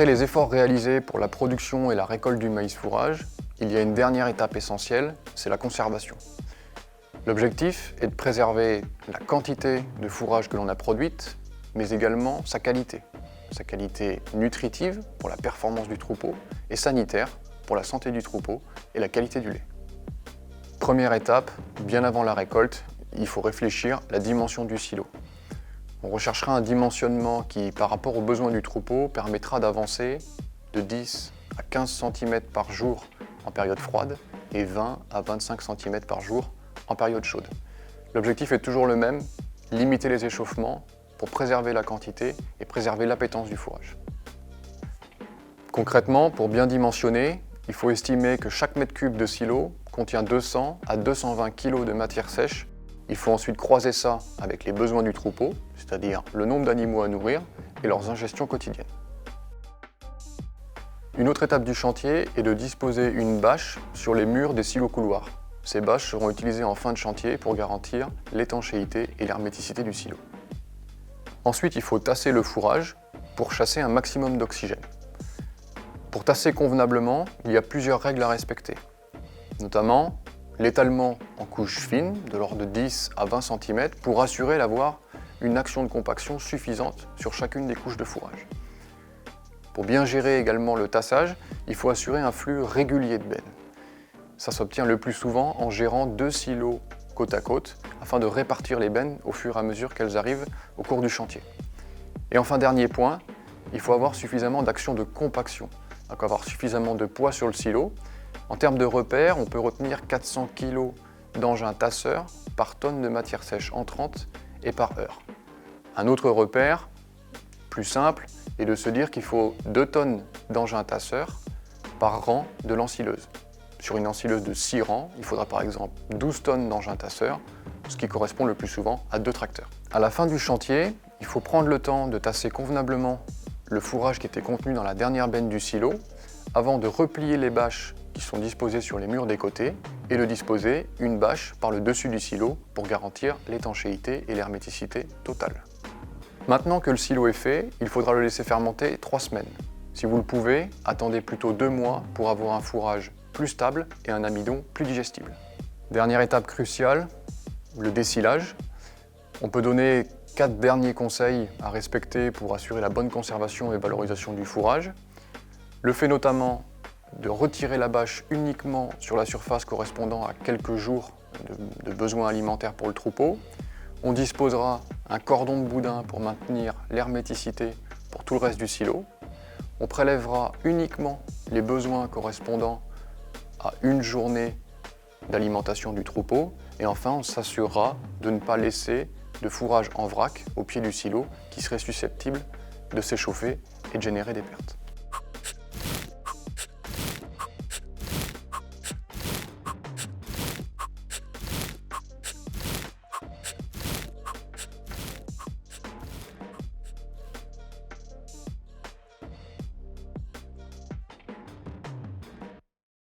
Après les efforts réalisés pour la production et la récolte du maïs fourrage, il y a une dernière étape essentielle, c'est la conservation. L'objectif est de préserver la quantité de fourrage que l'on a produite, mais également sa qualité nutritive pour la performance du troupeau et sanitaire pour la santé du troupeau et la qualité du lait. Première étape, bien avant la récolte, il faut réfléchir à la dimension du silo. On recherchera un dimensionnement qui, par rapport aux besoins du troupeau, permettra d'avancer de 10 à 15 cm par jour en période froide et 20 à 25 cm par jour en période chaude. L'objectif est toujours le même, limiter les échauffements pour préserver la quantité et préserver l'appétence du fourrage. Concrètement, pour bien dimensionner, il faut estimer que chaque mètre cube de silo contient 200 à 220 kg de matière sèche. Il faut ensuite croiser ça avec les besoins du troupeau, c'est-à-dire le nombre d'animaux à nourrir et leurs ingestions quotidiennes. Une autre étape du chantier est de disposer une bâche sur les murs des silos couloirs. Ces bâches seront utilisées en fin de chantier pour garantir l'étanchéité et l'herméticité du silo. Ensuite, il faut tasser le fourrage pour chasser un maximum d'oxygène. Pour tasser convenablement, il y a plusieurs règles à respecter, notamment l'étalement en couches fines, de l'ordre de 10 à 20 cm, pour assurer d'avoir une action de compaction suffisante sur chacune des couches de fourrage. Pour bien gérer également le tassage, il faut assurer un flux régulier de bennes. Ça s'obtient le plus souvent en gérant 2 silos côte à côte, afin de répartir les bennes au fur et à mesure qu'elles arrivent au cours du chantier. Et enfin, dernier point, il faut avoir suffisamment d'action de compaction, donc avoir suffisamment de poids sur le silo. En termes de repères, on peut retenir 400 kg d'engin tasseur par tonne de matière sèche entrante et par heure. Un autre repère, plus simple, est de se dire qu'il faut 2 tonnes d'engin tasseur par rang de l'ensileuse. Sur une ensileuse de 6 rangs, il faudra par exemple 12 tonnes d'engin tasseur, ce qui correspond le plus souvent à 2 tracteurs. À la fin du chantier, il faut prendre le temps de tasser convenablement le fourrage qui était contenu dans la dernière benne du silo, avant de replier les bâches qui sont disposées sur les murs des côtés et de disposer une bâche par le dessus du silo pour garantir l'étanchéité et l'herméticité totale. Maintenant que le silo est fait, il faudra le laisser fermenter 3 semaines. Si vous le pouvez, attendez plutôt 2 mois pour avoir un fourrage plus stable et un amidon plus digestible. Dernière étape cruciale, le dessilage. On peut donner 4 derniers conseils à respecter pour assurer la bonne conservation et valorisation du fourrage. Le fait notamment de retirer la bâche uniquement sur la surface correspondant à quelques jours de besoins alimentaires pour le troupeau. On disposera un cordon de boudin pour maintenir l'herméticité pour tout le reste du silo. On prélèvera uniquement les besoins correspondant à une journée d'alimentation du troupeau. Et enfin, on s'assurera de ne pas laisser de fourrage en vrac au pied du silo qui serait susceptible de s'échauffer et de générer des pertes.